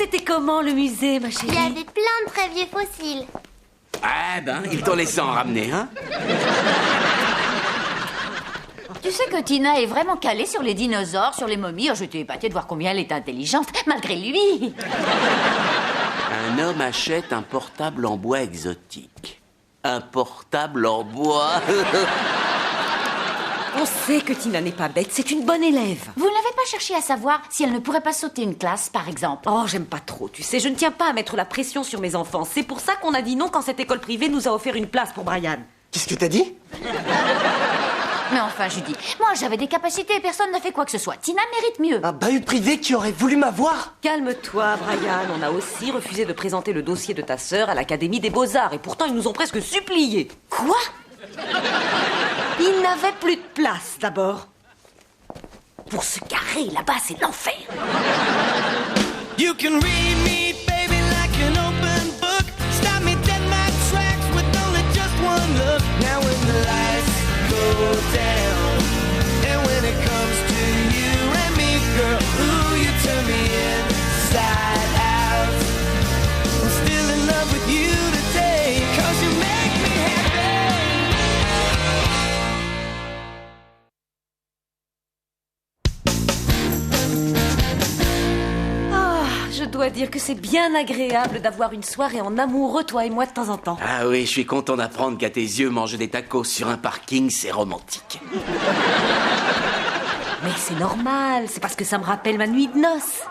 c'était comment le musée, ma chérie? Il y avait plein de très vieux fossiles. Ah ben, ils t'ont laissé en ramener, hein? Tu sais que Tina est vraiment calée sur les dinosaures, sur les momies. Oh, j'étais épatée de voir combien elle est intelligente, malgré lui. Un homme achète un portable en bois exotique. Un portable en bois. On sait que Tina n'est pas bête, c'est une bonne élève. Vous n'avez pas cherché à savoir si elle ne pourrait pas sauter une classe, par exemple? Oh, j'aime pas trop, tu sais, je ne tiens pas à mettre la pression sur mes enfants. C'est pour ça qu'on a dit non quand cette école privée nous a offert une place pour Brian. Qu'est-ce que t'as dit? Mais enfin, Judy, moi j'avais des capacités et personne n'a fait quoi que ce soit. Tina mérite mieux. Un bahut privé qui aurait voulu m'avoir? Calme-toi, Brian. On a aussi refusé de présenter le dossier de ta sœur à l'Académie des Beaux-Arts et pourtant ils nous ont presque suppliés. Quoi? Il n'avait plus de place, d'abord. Pour se garer, là-bas, c'est l'enfer. You can read me, baby, like an open book. Stop me dead in my tracks with only just one look. Now when the lights go down, and when it comes to you and me, girl, ooh, you turn me inside out. I'm still in love with you today, 'cause you make me happy. Je dois dire que c'est bien agréable d'avoir une soirée en amoureux, toi et moi, de temps en temps. Ah oui, je suis content d'apprendre qu'à tes yeux, manger des tacos sur un parking, c'est romantique. Mais c'est normal, c'est parce que ça me rappelle ma nuit de noces.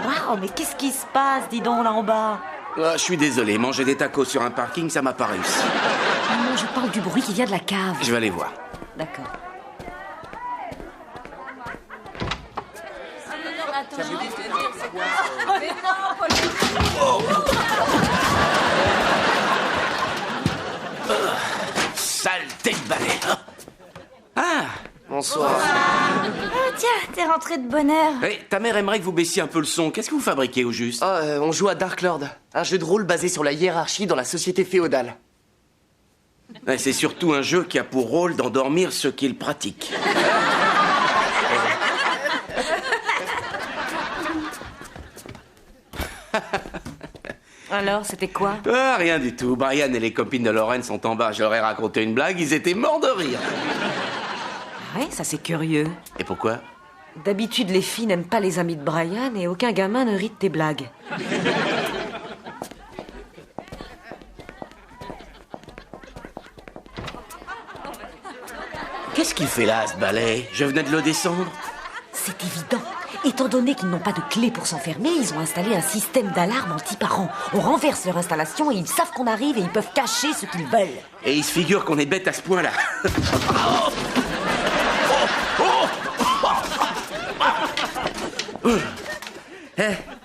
Waouh, mais qu'est-ce qui se passe, dis donc, là en bas? Ah, je suis désolé, manger des tacos sur un parking, ça m'a pas réussi. Non, je parle du bruit qui vient de la cave. Je vais aller voir. D'accord. Saleté de balai. Ah, Bonsoir. Ah tiens, t'es rentré de bonne heure. hey, ta mère aimerait que vous baissiez un peu le son. Qu'est-ce que vous fabriquez au juste? On joue à Dark Lord, un jeu de rôle basé sur la hiérarchie dans la société féodale. Ouais, c'est surtout un jeu qui a pour rôle d'endormir ceux qui le pratiquent. Alors, c'était quoi? Ah, rien du tout. Brian et les copines de Lorraine sont en bas. Je leur ai raconté une blague, ils étaient morts de rire. Ouais, ça c'est curieux. Et pourquoi? D'habitude, les filles n'aiment pas les amis de Brian et aucun gamin ne rit de tes blagues. Qu'est-ce qu'il fait là, ce balai? Je venais de le descendre. C'est évident. Étant donné qu'ils n'ont pas de clé pour s'enfermer, ils ont installé un système d'alarme anti-parents. On renverse leur installation et ils savent qu'on arrive et ils peuvent cacher ce qu'ils veulent. Et ils se figurent qu'on est bête à ce point-là.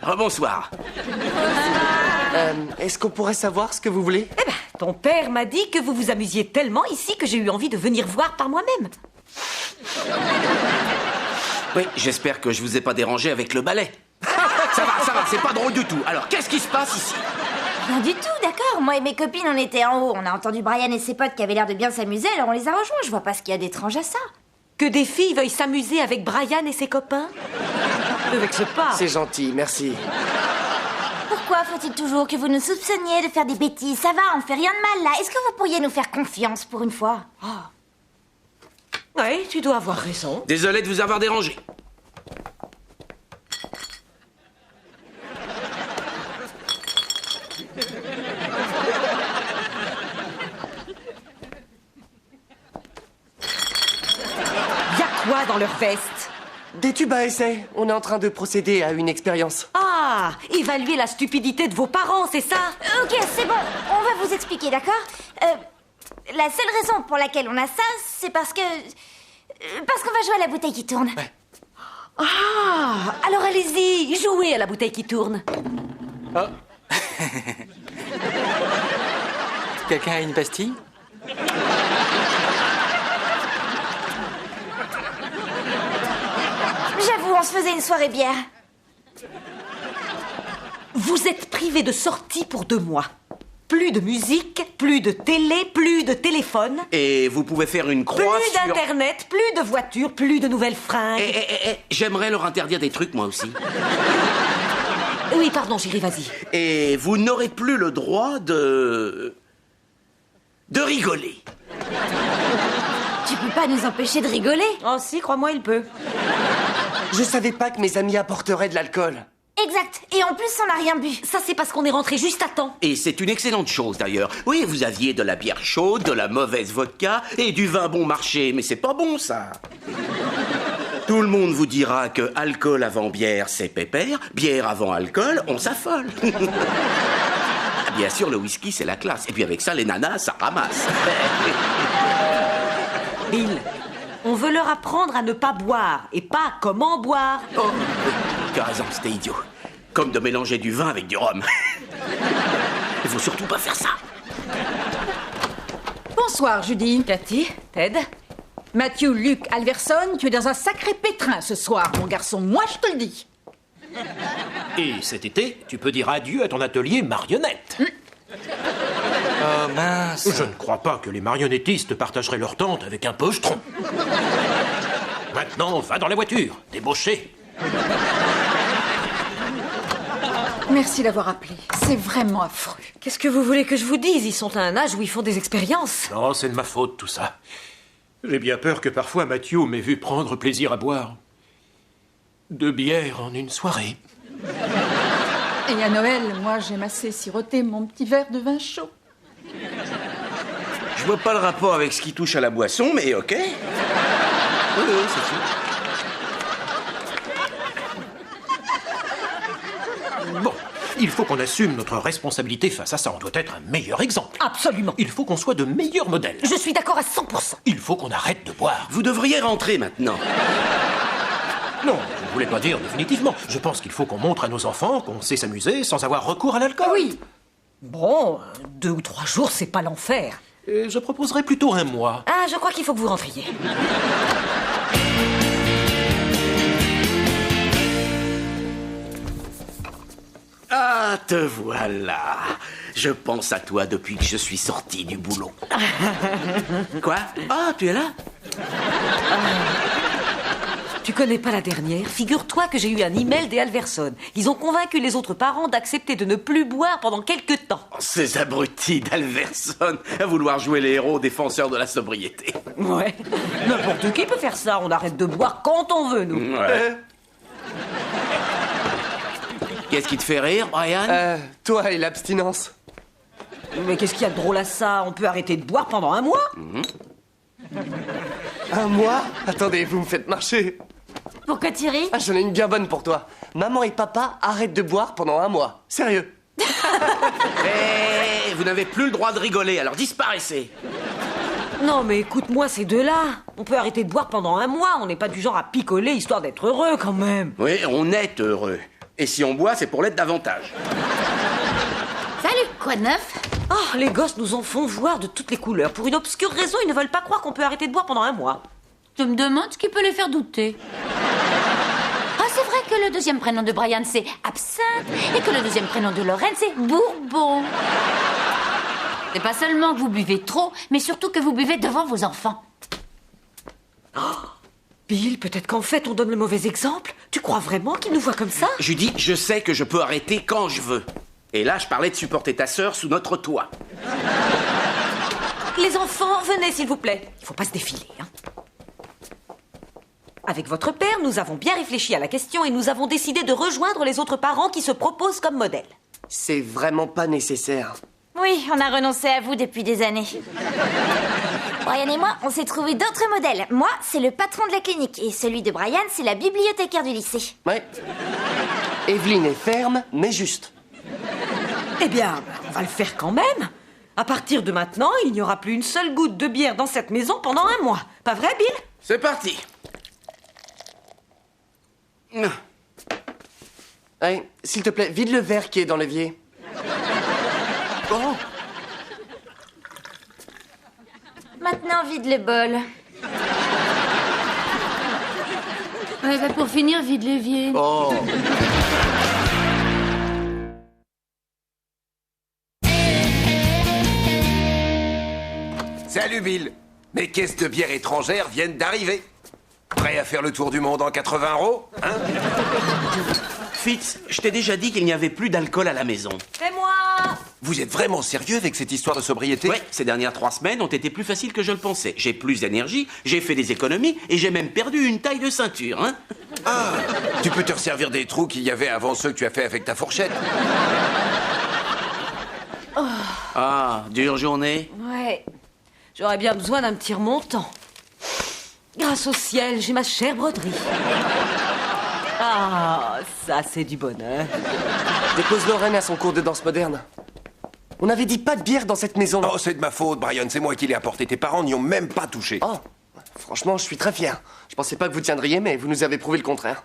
Rebonsoir. Est-ce qu'on pourrait savoir ce que vous voulez? Eh ben, ton père m'a dit que vous vous amusiez tellement ici que j'ai eu envie de venir voir par moi-même. Oui, j'espère que je vous ai pas dérangé avec le balai. Ça va, c'est pas drôle du tout. Alors, qu'est-ce qui se passe ici? Rien du tout, d'accord. Moi et mes copines, on était en haut. On a entendu Brian et ses potes qui avaient l'air de bien s'amuser, alors on les a rejoints. Je vois pas ce qu'il y a d'étrange à ça. Que des filles veuillent s'amuser avec Brian et ses copains? Ne vexe pas. C'est gentil, merci. Pourquoi faut-il toujours que vous nous soupçonniez de faire des bêtises? Ça va, on fait rien de mal là. Est-ce que vous pourriez nous faire confiance pour une fois? Oui, tu dois avoir raison. Désolé de vous avoir dérangé. Y'a quoi dans leur veste? Des tubes à essai. On est en train de procéder à une expérience. Ah, évaluer la stupidité de vos parents, c'est ça? Ok, c'est bon. On va vous expliquer, d'accord? La seule raison pour laquelle on a ça, c'est parce que... Parce qu'on va jouer à la bouteille qui tourne. Ouais. Ah, alors allez-y, jouez à la bouteille qui tourne. Oh. Quelqu'un a une pastille? J'avoue, on se faisait une soirée bière. Vous êtes privés de sortie pour 2 mois. Plus de musique, plus de télé, plus de téléphone. Et vous pouvez faire une croix Plus sur... d'internet, plus de voitures, plus de nouvelles fringues. J'aimerais leur interdire des trucs, moi aussi. Oui, pardon, chérie, vas-y. Et vous n'aurez plus le droit de rigoler. Tu peux pas nous empêcher de rigoler. Oh si, crois-moi, il peut. Je savais pas que mes amis apporteraient de l'alcool. Exact. Et en plus, on n'a rien bu. Ça, c'est parce qu'on est rentré juste à temps. Et c'est une excellente chose d'ailleurs. Oui, vous aviez de la bière chaude, de la mauvaise vodka et du vin bon marché, mais c'est pas bon ça. Tout le monde vous dira que alcool avant bière, c'est pépère, bière avant alcool, on s'affole. Bien sûr, le whisky, c'est la classe. Et puis avec ça, les nanas, ça ramasse. Bill, on veut leur apprendre à ne pas boire et pas comment boire. Oh, tu as raison, c'était idiot. Comme de mélanger du vin avec du rhum. Il faut surtout pas faire ça. Bonsoir, Judy. Cathy, Ted. Matthew Luc Alverson, tu es dans un sacré pétrin ce soir, mon garçon. Moi, je te le dis. Et cet été, tu peux dire adieu à ton atelier marionnette. Oh mince. Je ne crois pas que les marionnettistes partageraient leur tente avec un pochetron. Maintenant, va dans la voiture, débauché. Merci d'avoir appelé. C'est vraiment affreux. Qu'est-ce que vous voulez que je vous dise? Ils sont à un âge où ils font des expériences. Non, c'est de ma faute, tout ça. J'ai bien peur que parfois Mathieu m'ait vu prendre plaisir à boire 2 bières en une soirée. Et à Noël, moi, j'aime assez siroter mon petit verre de vin chaud. Je vois pas le rapport avec ce qui touche à la boisson, mais ok. Oui, c'est sûr. Bon, il faut qu'on assume notre responsabilité face à ça. On doit être un meilleur exemple. Absolument. Il faut qu'on soit de meilleurs modèles. Je suis d'accord à 100%. Il faut qu'on arrête de boire. Vous devriez rentrer maintenant. Non, je ne voulais pas dire définitivement. Je pense qu'il faut qu'on montre à nos enfants qu'on sait s'amuser sans avoir recours à l'alcool. Oui. Bon, 2 ou 3 jours, c'est pas l'enfer. Et je proposerais plutôt 1 mois. Ah, je crois qu'il faut que vous rentriez. Ah, te voilà. Je pense à toi depuis que je suis sorti du boulot. Quoi? Ah, tu es là? Tu connais pas la dernière? Figure-toi que j'ai eu un email des Alverson. Ils ont convaincu les autres parents d'accepter de ne plus boire pendant quelques temps. Ces abrutis d'Alverson à vouloir jouer les héros défenseurs de la sobriété. Ouais. N'importe qui peut faire ça. On arrête de boire quand on veut, nous. Ouais. Qu'est-ce qui te fait rire, Brian? Toi et l'abstinence. Mais qu'est-ce qu'il y a de drôle à ça? On peut arrêter de boire pendant 1 mois? 1 mois? Attendez, vous me faites marcher. Pourquoi tu ris? Ah, j'en ai une bien bonne pour toi. Maman et papa arrêtent de boire pendant 1 mois. Sérieux. Eh, vous n'avez plus le droit de rigoler, alors disparaissez. Non, mais écoute-moi ces deux-là. On peut arrêter de boire pendant 1 mois. On n'est pas du genre à picoler histoire d'être heureux, quand même. Oui, on est heureux. Et si on boit, c'est pour l'être davantage. Salut, quoi de neuf? Oh, les gosses nous en font voir de toutes les couleurs. Pour une obscure raison, ils ne veulent pas croire qu'on peut arrêter de boire pendant 1 mois. Je me demande ce qui peut les faire douter. Ah, c'est vrai que le 2e prénom de Brian, c'est Absinthe, et que le 2e prénom de Lorraine, c'est Bourbon. C'est pas seulement que vous buvez trop, mais surtout que vous buvez devant vos enfants. Bill, peut-être qu'en fait, on donne le mauvais exemple. Tu crois vraiment qu'ils nous voient comme ça? Judy, je sais que je peux arrêter quand je veux. Et là, je parlais de supporter ta sœur sous notre toit. Les enfants, venez, s'il vous plaît. Il faut pas se défiler, hein. Avec votre père, nous avons bien réfléchi à la question et nous avons décidé de rejoindre les autres parents qui se proposent comme modèle. C'est vraiment pas nécessaire. Oui, on a renoncé à vous depuis des années. Brian et moi, on s'est trouvé d'autres modèles. Moi, c'est le patron de la clinique. Et celui de Brian, c'est la bibliothécaire du lycée. Ouais. Evelyne est ferme, mais juste. Eh bien, on va le faire quand même. À partir de maintenant, il n'y aura plus une seule goutte de bière dans cette maison pendant 1 mois. Pas vrai, Bill? C'est parti. Allez, s'il te plaît, vide le verre qui est dans l'évier. Oh. Maintenant, vide le bol. Ouais, bah pour finir, vide l'évier. Oh. Salut Bill. Mes caisses de bière étrangères viennent d'arriver. Prêt à faire le tour du monde en 80 €, hein? Fitz, je t'ai déjà dit qu'il n'y avait plus d'alcool à la maison. C'est moi. Vous êtes vraiment sérieux avec cette histoire de sobriété? Ouais, ces dernières 3 semaines ont été plus faciles que je le pensais. J'ai plus d'énergie, j'ai fait des économies et j'ai même perdu une taille de ceinture, hein. Ah, tu peux te resservir des trous qu'il y avait avant ceux que tu as fait avec ta fourchette. Ah, dure journée. Ouais. J'aurais bien besoin d'un petit remontant. Grâce au ciel, j'ai ma chère broderie. Ah, ça c'est du bonheur. Dépose Lorraine à son cours de danse moderne. On avait dit pas de bière dans cette maison. Oh, c'est de ma faute, Brian, c'est moi qui l'ai apporté. Tes parents n'y ont même pas touché. Oh, franchement, je suis très fier. Je pensais pas que vous tiendriez, mais vous nous avez prouvé le contraire.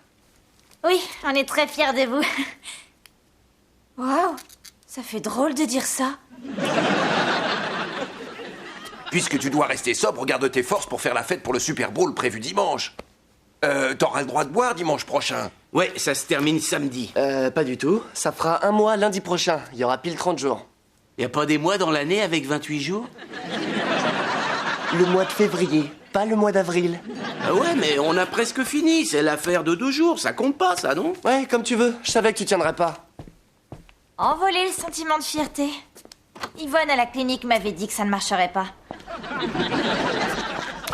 Oui, on est très fiers de vous. Waouh, ça fait drôle de dire ça. Puisque tu dois rester sobre, garde tes forces pour faire la fête pour le Super Bowl prévu dimanche. T'auras le droit de boire dimanche prochain. Ouais, ça se termine samedi. Pas du tout. Ça fera 1 mois lundi prochain. Il y aura pile 30 jours. Y a pas des mois dans l'année avec 28 jours? Le mois de février, pas le mois d'avril. Ah ouais, mais on a presque fini. C'est l'affaire de 2 jours. Ça compte pas, ça, non? Ouais, comme tu veux. Je savais que tu tiendrais pas. Envoler le sentiment de fierté. Yvonne à la clinique m'avait dit que ça ne marcherait pas.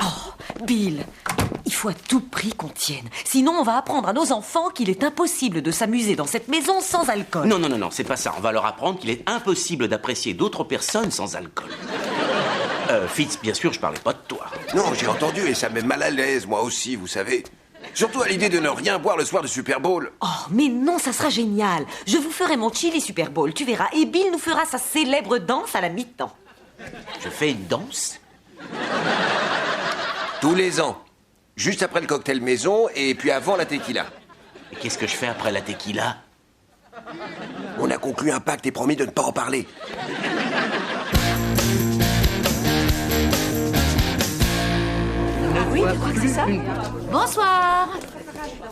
Oh, Bill, il faut à tout prix qu'on tienne. Sinon, on va apprendre à nos enfants qu'il est impossible de s'amuser dans cette maison sans alcool. Non, c'est pas ça. On va leur apprendre qu'il est impossible d'apprécier d'autres personnes sans alcool. Fitz, bien sûr, je parlais pas de toi. Non, j'ai entendu et ça me met mal à l'aise, moi aussi, vous savez. Surtout à l'idée de ne rien boire le soir du Super Bowl. Oh, mais non, ça sera génial. Je vous ferai mon chili Super Bowl, tu verras. Et Bill nous fera sa célèbre danse à la mi-temps. Je fais une danse? Tous les ans. Juste après le cocktail maison et puis avant la tequila. Et qu'est-ce que je fais après la tequila? On a conclu un pacte et promis de ne pas en parler. Oui, tu crois que c'est ça? Bonsoir.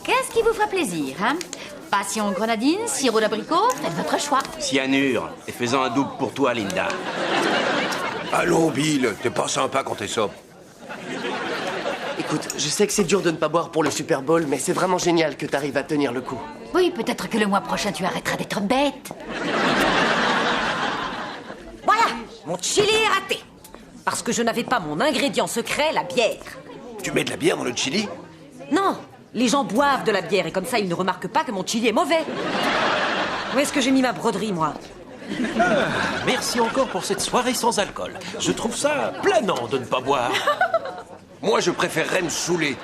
Qu'est-ce qui vous fera plaisir, hein? Passion grenadine, sirop d'abricot, faites votre choix. Cyanure. Et faisant un double pour toi, Linda. Allons, Bill, t'es pas sympa quand t'es sobre. Écoute, je sais que c'est dur de ne pas boire pour le Super Bowl, mais c'est vraiment génial que t'arrives à tenir le coup. Oui, peut-être que le mois prochain, tu arrêteras d'être bête. Voilà, mon chili est raté. Parce que je n'avais pas mon ingrédient secret, la bière. Tu mets de la bière dans le chili? Non, les gens boivent de la bière et comme ça, ils ne remarquent pas que mon chili est mauvais. Où est-ce que j'ai mis ma broderie, moi? Merci encore pour cette soirée sans alcool. Je trouve ça planant de ne pas boire. Moi, je préférerais me saouler.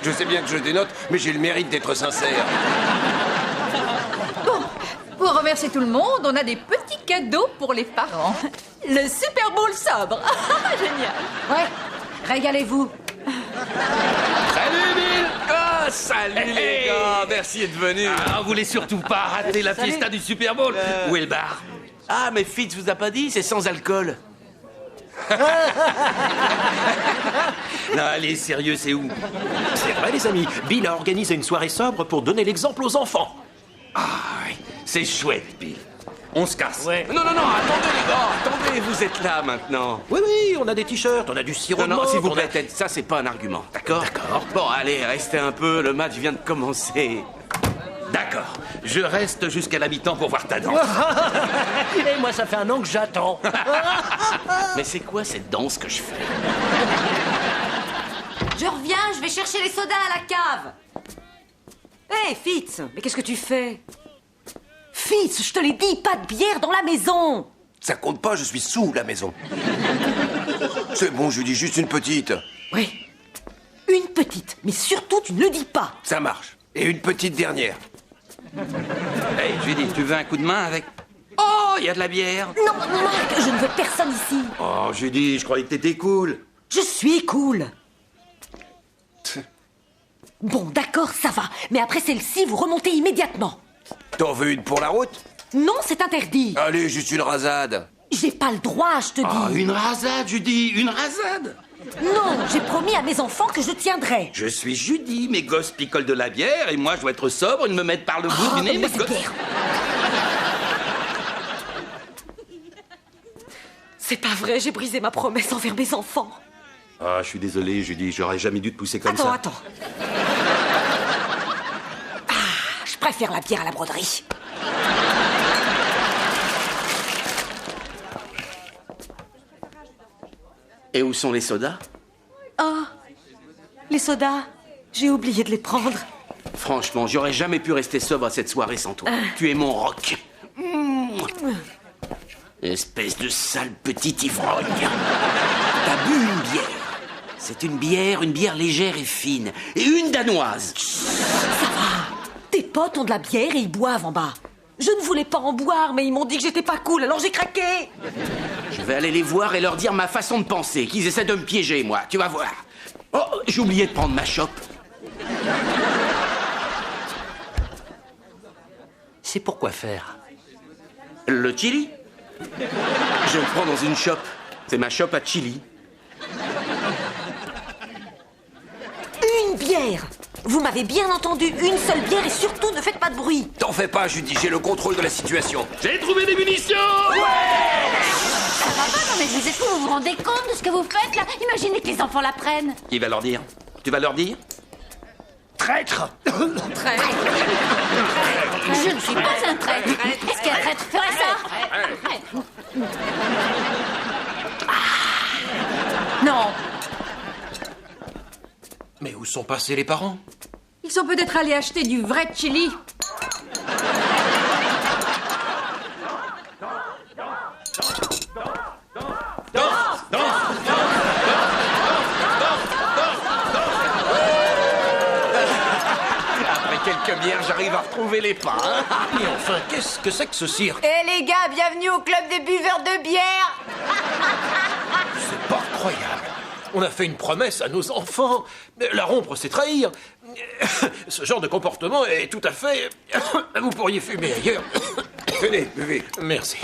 Je sais bien que je dénote, mais j'ai le mérite d'être sincère. Bon, pour remercier tout le monde, on a des petits cadeaux pour les parents. Le Super Bowl sobre. Génial. Ouais, régalez-vous. Salut, Bill! Ah, salut les gars, merci d'être venus. Ah, vous voulez surtout pas rater la fiesta du Super Bowl. Où est le bar? Ah, mais Fitz vous a pas dit, c'est sans alcool. Non, allez, sérieux, c'est où? C'est vrai, les amis. Bill a organisé une soirée sobre pour donner l'exemple aux enfants. Ah, oui, c'est chouette, Bill. On se casse. Ouais. Non, attendez les gars, attendez, vous êtes là maintenant. Oui, on a des t-shirts, on a du sirop Non, de s'il vous menthe, plaît, ça c'est pas un argument, d'accord? D'accord. Bon, allez, restez un peu, le match vient de commencer. D'accord, je reste jusqu'à la mi-temps pour voir ta danse. Et moi, ça fait 1 an que j'attends. Mais c'est quoi cette danse que je fais? Je reviens, je vais chercher les sodas à la cave. Hé, Fitz, mais qu'est-ce que tu fais? Fitz, je te l'ai dit, pas de bière dans la maison. Ça compte pas, je suis sous la maison. C'est bon, je dis juste une petite. Oui, une petite, mais surtout tu ne le dis pas. Ça marche. Et une petite dernière. Hey, Judy, tu veux un coup de main avec... Oh, il y a de la bière. Non, Marc, je ne veux personne ici. Oh, Judy, je croyais que t'étais cool. Je suis cool. Bon, d'accord, ça va. Mais après celle-ci, vous remontez immédiatement. T'en veux une pour la route? Non, c'est interdit. Allez, juste une rasade. J'ai pas le droit, je te dis. Oh, une rasade, Judy, une rasade. Non, j'ai promis à mes enfants que je tiendrai. Je suis Judy, mes gosses picolent de la bière et moi je dois être sobre, ils me mettent par le bout du nez. donne-moi mes cette gosses- bière. C'est pas vrai, j'ai brisé ma promesse envers mes enfants. Ah, je suis désolé, Judy, j'aurais jamais dû te pousser comme ça. Attends. Je préfère la bière à la broderie. Et où sont les sodas? Oh, les sodas, j'ai oublié de les prendre. Franchement, j'aurais jamais pu rester sobre à cette soirée sans toi. Tu es mon roc. Espèce de sale petit ivrogne. T'as bu une bière. C'est une bière légère et fine. Et une danoise. Ça va. Tes potes ont de la bière et ils boivent en bas. Je ne voulais pas en boire, mais ils m'ont dit que j'étais pas cool, alors j'ai craqué. Je vais aller les voir et leur dire ma façon de penser, qu'ils essaient de me piéger, moi. Tu vas voir. Oh, j'ai oublié de prendre ma chope. C'est pour quoi faire? Le chili? Je le prends dans une chope. C'est ma chope à chili. Une bière. Vous m'avez bien entendu, une seule bière et surtout ne faites pas de bruit. T'en fais pas, Judy, j'ai le contrôle de la situation. J'ai trouvé des munitions! Ça va pas, non mais est-ce que vous vous rendez compte de ce que vous faites là? Imaginez que les enfants la prennent. Qui va leur dire? Tu vas leur dire? Traître! Traître. Je ne suis pas un traître. Est-ce qu'un traître ferait ça? Non, Mais où sont passés les parents? ils sont peut-être allés acheter du vrai chili. Après quelques bières, j'arrive à retrouver les pas. Hein. Mais enfin, qu'est-ce que c'est que ce cirque? Eh les gars, bienvenue au club des buveurs de bière. C'est pas incroyable. On a fait une promesse à nos enfants. La rompre, c'est trahir. Ce genre de comportement est tout à fait... Vous pourriez fumer ailleurs. Tenez, buvez. Merci.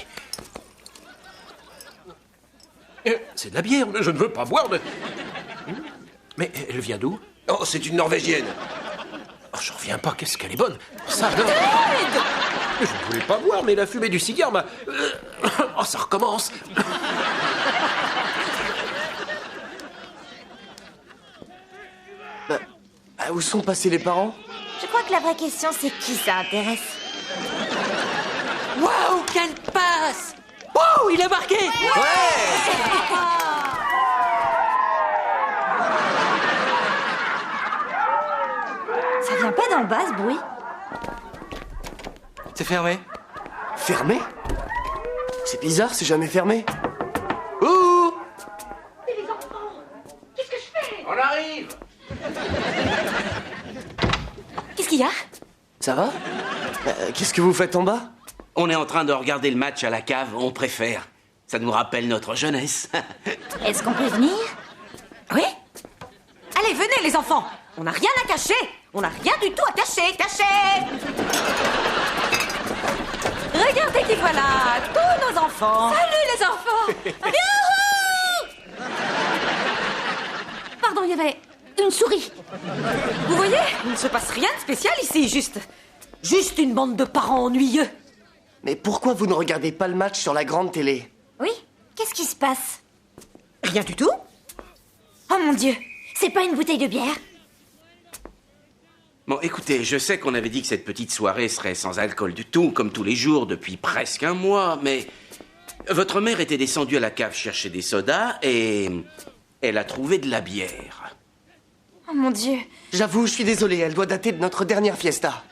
C'est de la bière, mais je ne veux pas boire de... Mais elle vient d'où? Oh, c'est une Norvégienne. Oh, j'en reviens pas, qu'est-ce qu'elle est bonne. Ça, non. Je ne voulais pas boire, mais la fumée du cigare m'a... Oh, ça recommence. Où sont passés les parents? Je crois que la vraie question, c'est qui ça intéresse. Waouh, quelle passe! Waouh, il a marqué! Ça vient pas d'en bas, ce bruit? C'est fermé. Fermé? C'est bizarre, c'est jamais fermé. Ouh! On arrive! Qu'est-ce qu'il y a? Ça va? Qu'est-ce que vous faites en bas? On est en train de regarder le match à la cave, on préfère. Ça nous rappelle notre jeunesse. Est-ce qu'on peut venir? Oui? Allez, venez les enfants. On n'a rien à cacher. On n'a rien du tout à cacher. Cachez! Regardez qui voilà, tous nos enfants. Salut les enfants. Pardon, il y avait une souris. Vous voyez, il ne se passe rien de spécial ici, juste une bande de parents ennuyeux. Mais pourquoi vous ne regardez pas le match sur la grande télé? Oui? Qu'est-ce qui se passe? Rien du tout. Oh mon Dieu, c'est pas une bouteille de bière? Bon, écoutez, je sais qu'on avait dit que cette petite soirée serait sans alcool du tout, comme tous les jours, depuis presque un mois, mais... Votre mère était descendue à la cave chercher des sodas et... elle a trouvé de la bière. Oh mon Dieu. J'avoue, je suis désolé, elle doit dater de notre dernière fiesta.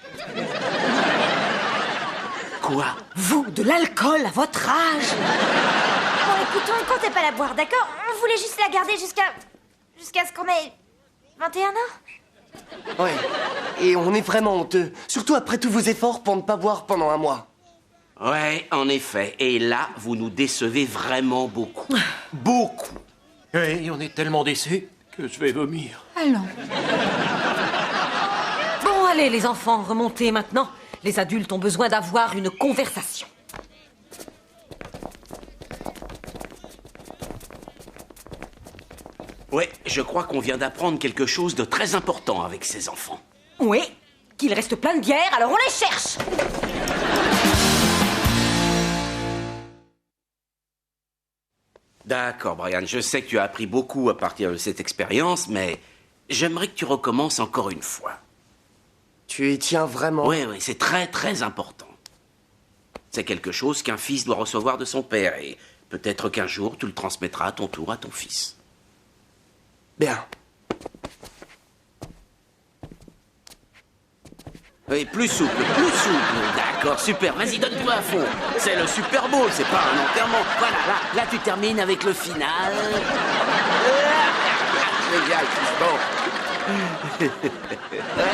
Quoi? Vous, de l'alcool à votre âge? Bon, écoute, on ne comptait pas la boire, d'accord? On voulait juste la garder jusqu'à ce qu'on ait 21 ans. Ouais. Et on est vraiment honteux. Surtout après tous vos efforts pour ne pas boire pendant un mois. Ouais, en effet. Et là, vous nous décevez vraiment beaucoup. Beaucoup. Oui, on est tellement déçus que je vais vomir. Allons. Bon, allez les enfants, remontez maintenant. Les adultes ont besoin d'avoir une conversation. Ouais, je crois qu'on vient d'apprendre quelque chose de très important avec ces enfants. Oui, qu'il reste plein de bière, alors on les cherche. D'accord, Brian, je sais que tu as appris beaucoup à partir de cette expérience, mais j'aimerais que tu recommences encore une fois. Tu y tiens vraiment? Oui, c'est très très important. C'est quelque chose qu'un fils doit recevoir de son père et peut-être qu'un jour tu le transmettras à ton tour à ton fils. Bien. Oui, plus souple. D'accord, super. Vas-y, donne-toi à fond. C'est le Super Bowl, c'est pas un enterrement. Voilà, là tu termines avec le final. Génial, Tristan. Ouais.